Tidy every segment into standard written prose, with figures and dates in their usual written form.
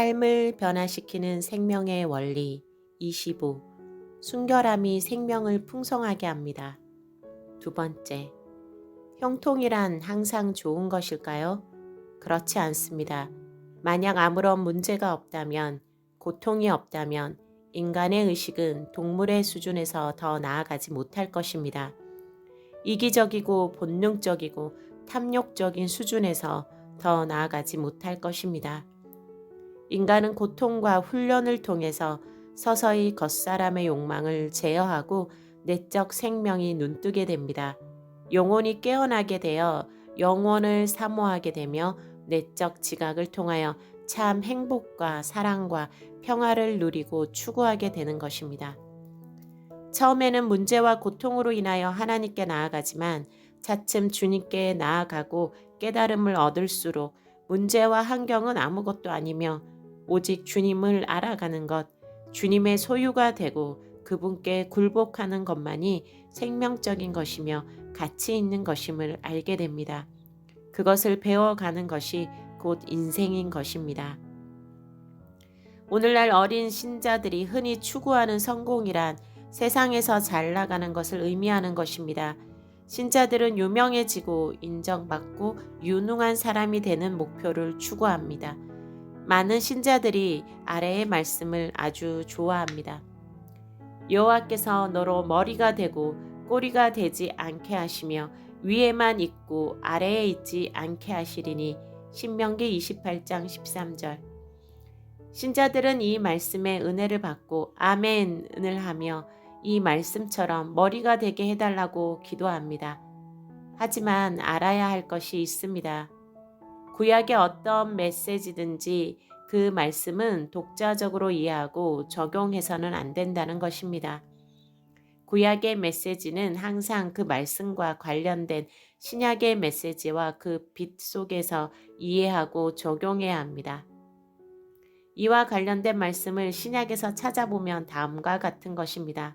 삶을 변화시키는 생명의 원리 25. 순결함이 생명을 풍성하게 합니다. 두 번째, 형통이란 항상 좋은 것일까요? 그렇지 않습니다. 만약 아무런 문제가 없다면, 고통이 없다면 인간의 의식은 동물의 수준에서 더 나아가지 못할 것입니다. 이기적이고 본능적이고 탐욕적인 수준에서 더 나아가지 못할 것입니다. 인간은 고통과 훈련을 통해서 서서히 겉사람의 욕망을 제어하고 내적 생명이 눈뜨게 됩니다. 영혼이 깨어나게 되어 영원을 사모하게 되며 내적 지각을 통하여 참 행복과 사랑과 평화를 누리고 추구하게 되는 것입니다. 처음에는 문제와 고통으로 인하여 하나님께 나아가지만 차츰 주님께 나아가고 깨달음을 얻을수록 문제와 환경은 아무것도 아니며 오직 주님을 알아가는 것, 주님의 소유가 되고 그분께 굴복하는 것만이 생명적인 것이며 가치 있는 것임을 알게 됩니다. 그것을 배워가는 것이 곧 인생인 것입니다. 오늘날 어린 신자들이 흔히 추구하는 성공이란 세상에서 잘 나가는 것을 의미하는 것입니다. 신자들은 유명해지고 인정받고 유능한 사람이 되는 목표를 추구합니다. 많은 신자들이 아래의 말씀을 아주 좋아합니다. 여호와께서 너로 머리가 되고 꼬리가 되지 않게 하시며 위에만 있고 아래에 있지 않게 하시리니 신명기 28장 13절. 신자들은 이 말씀에 은혜를 받고 아멘을 하며 이 말씀처럼 머리가 되게 해달라고 기도합니다. 하지만 알아야 할 것이 있습니다. 구약의 어떤 메시지든지 그 말씀은 독자적으로 이해하고 적용해서는 안 된다는 것입니다. 구약의 메시지는 항상 그 말씀과 관련된 신약의 메시지와 그 빛 속에서 이해하고 적용해야 합니다. 이와 관련된 말씀을 신약에서 찾아보면 다음과 같은 것입니다.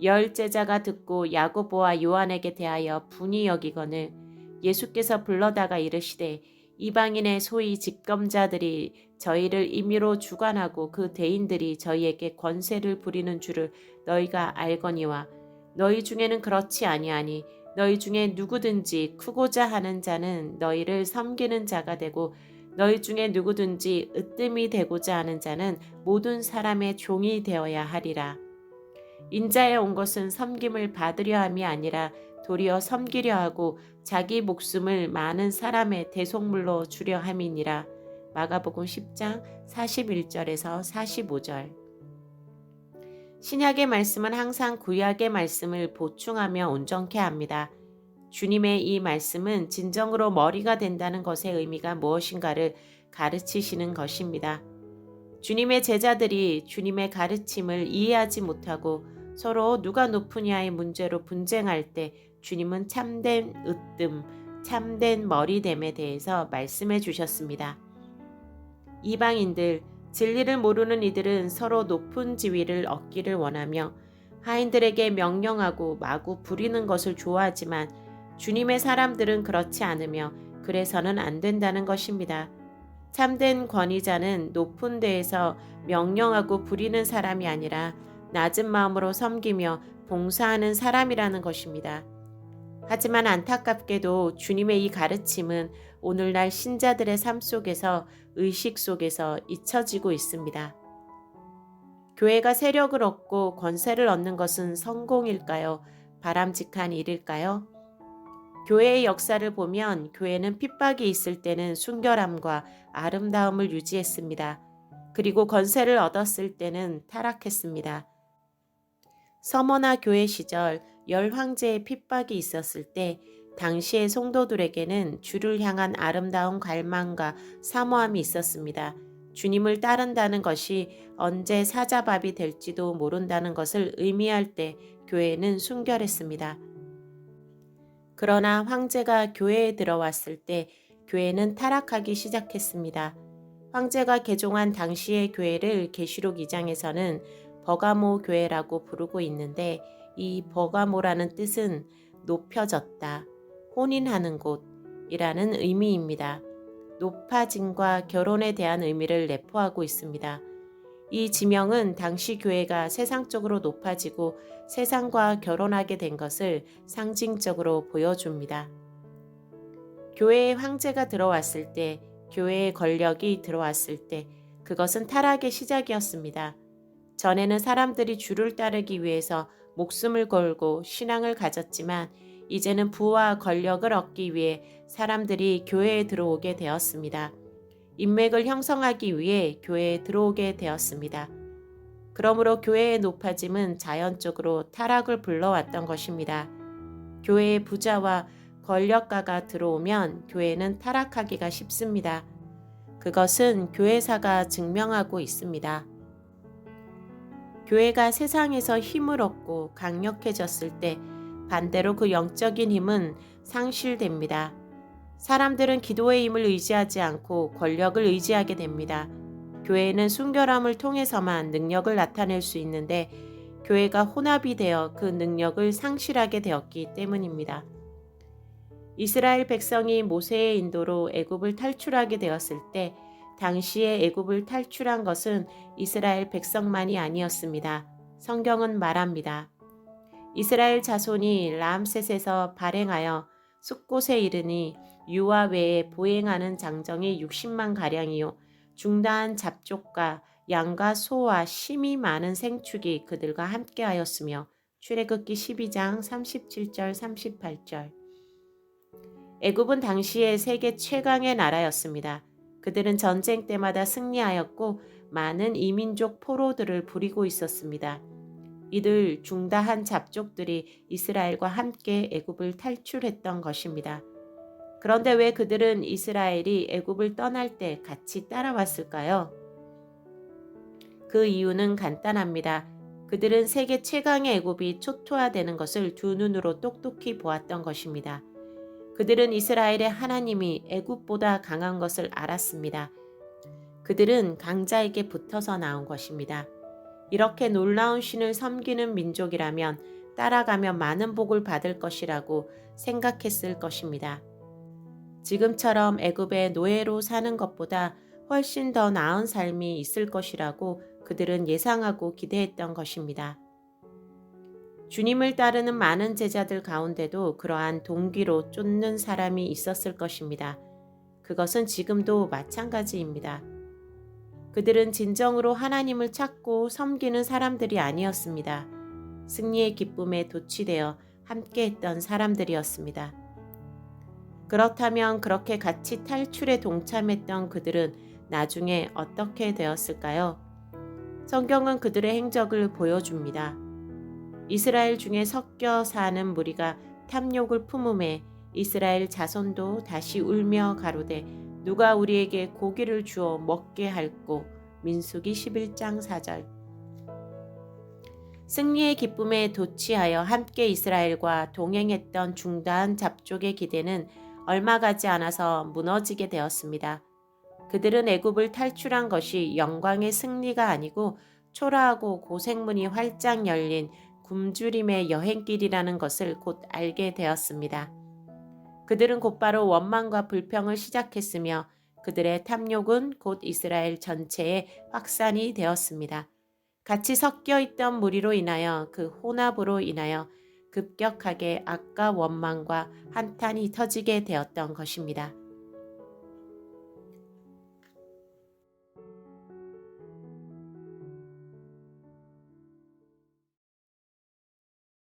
열 제자가 듣고 야고보와 요한에게 대하여 분이 여기거늘 예수께서 불러다가 이르시되 이방인의 소위 집검자들이 저희를 임의로 주관하고 그 대인들이 저희에게 권세를 부리는 줄을 너희가 알거니와 너희 중에는 그렇지 아니하니 너희 중에 누구든지 크고자 하는 자는 너희를 섬기는 자가 되고 너희 중에 누구든지 으뜸이 되고자 하는 자는 모든 사람의 종이 되어야 하리라. 인자에 온 것은 섬김을 받으려 함이 아니라 도리어 섬기려 하고 자기 목숨을 많은 사람의 대속물로 주려 함이니라. 마가복음 10장 41절에서 45절. 신약의 말씀은 항상 구약의 말씀을 보충하며 온전케 합니다. 주님의 이 말씀은 진정으로 머리가 된다는 것의 의미가 무엇인가를 가르치시는 것입니다. 주님의 제자들이 주님의 가르침을 이해하지 못하고 서로 누가 높으냐의 문제로 분쟁할 때 주님은 참된 으뜸, 참된 머리됨에 대해서 말씀해 주셨습니다. 이방인들, 진리를 모르는 이들은 서로 높은 지위를 얻기를 원하며 하인들에게 명령하고 마구 부리는 것을 좋아하지만 주님의 사람들은 그렇지 않으며 그래서는 안 된다는 것입니다. 참된 권위자는 높은 데에서 명령하고 부리는 사람이 아니라 낮은 마음으로 섬기며 봉사하는 사람이라는 것입니다. 하지만 안타깝게도 주님의 이 가르침은 오늘날 신자들의 삶 속에서 의식 속에서 잊혀지고 있습니다. 교회가 세력을 얻고 권세를 얻는 것은 성공일까요? 바람직한 일일까요? 교회의 역사를 보면 교회는 핍박이 있을 때는 순결함과 아름다움을 유지했습니다. 그리고 권세를 얻었을 때는 타락했습니다. 서머나 교회 시절 열 황제의 핍박이 있었을 때 당시의 성도들에게는 주를 향한 아름다운 갈망과 사모함이 있었습니다. 주님을 따른다는 것이 언제 사자밥이 될지도 모른다는 것을 의미할 때 교회는 순결했습니다. 그러나 황제가 교회에 들어왔을 때 교회는 타락하기 시작했습니다. 황제가 개종한 당시의 교회를 계시록 2장에서는 버가모 교회라고 부르고 있는데 이 버가모라는 뜻은 높여졌다, 혼인하는 곳이라는 의미입니다. 높아짐과 결혼에 대한 의미를 내포하고 있습니다. 이 지명은 당시 교회가 세상적으로 높아지고 세상과 결혼하게 된 것을 상징적으로 보여줍니다. 교회에 황제가 들어왔을 때, 교회의 권력이 들어왔을 때, 그것은 타락의 시작이었습니다. 전에는 사람들이 주를 따르기 위해서 목숨을 걸고 신앙을 가졌지만, 이제는 부와 권력을 얻기 위해 사람들이 교회에 들어오게 되었습니다. 인맥을 형성하기 위해 교회에 들어오게 되었습니다. 그러므로 교회의 높아짐은 자연적으로 타락을 불러왔던 것입니다. 교회에 부자와 권력가가 들어오면 교회는 타락하기가 쉽습니다. 그것은 교회사가 증명하고 있습니다. 교회가 세상에서 힘을 얻고 강력해졌을 때 반대로 그 영적인 힘은 상실됩니다. 사람들은 기도의 힘을 의지하지 않고 권력을 의지하게 됩니다. 교회는 순결함을 통해서만 능력을 나타낼 수 있는데 교회가 혼합이 되어 그 능력을 상실하게 되었기 때문입니다. 이스라엘 백성이 모세의 인도로 애굽을 탈출하게 되었을 때 당시에 애굽을 탈출한 것은 이스라엘 백성만이 아니었습니다. 성경은 말합니다. 이스라엘 자손이 람셋에서 발행하여 숫곳에 이르니 유아 외에 보행하는 장정이 60만 가량이요 중다한 잡족과 양과 소와 심이 많은 생축이 그들과 함께하였으며 출애굽기 12장 37절 38절. 애굽은 당시의 세계 최강의 나라였습니다. 그들은 전쟁 때마다 승리하였고 많은 이민족 포로들을 부리고 있었습니다. 이들 중다한 잡족들이 이스라엘과 함께 애굽을 탈출했던 것입니다. 그런데 왜 그들은 이스라엘이 애굽을 떠날 때 같이 따라왔을까요? 그 이유는 간단합니다. 그들은 세계 최강의 애굽이 초토화되는 것을 두 눈으로 똑똑히 보았던 것입니다. 그들은 이스라엘의 하나님이 애굽보다 강한 것을 알았습니다. 그들은 강자에게 붙어서 나온 것입니다. 이렇게 놀라운 신을 섬기는 민족이라면 따라가면 많은 복을 받을 것이라고 생각했을 것입니다. 지금처럼 애굽의 노예로 사는 것보다 훨씬 더 나은 삶이 있을 것이라고 그들은 예상하고 기대했던 것입니다. 주님을 따르는 많은 제자들 가운데도 그러한 동기로 쫓는 사람이 있었을 것입니다. 그것은 지금도 마찬가지입니다. 그들은 진정으로 하나님을 찾고 섬기는 사람들이 아니었습니다. 승리의 기쁨에 도취되어 함께했던 사람들이었습니다. 그렇다면 그렇게 같이 탈출에 동참했던 그들은 나중에 어떻게 되었을까요? 성경은 그들의 행적을 보여줍니다. 이스라엘 중에 섞여 사는 무리가 탐욕을 품음에 이스라엘 자손도 다시 울며 가로되 누가 우리에게 고기를 주어 먹게 할꼬. 민수기 11장 4절. 승리의 기쁨에 도취하여 함께 이스라엘과 동행했던 중다한 잡족의 기대는 얼마 가지 않아서 무너지게 되었습니다. 그들은 애굽을 탈출한 것이 영광의 승리가 아니고 초라하고 고생문이 활짝 열린 굶주림의 여행길이라는 것을 곧 알게 되었습니다. 그들은 곧바로 원망과 불평을 시작했으며 그들의 탐욕은 곧 이스라엘 전체에 확산이 되었습니다. 같이 섞여 있던 무리로 인하여 그 혼합으로 인하여 급격하게 악과 원망과 한탄이 터지게 되었던 것입니다.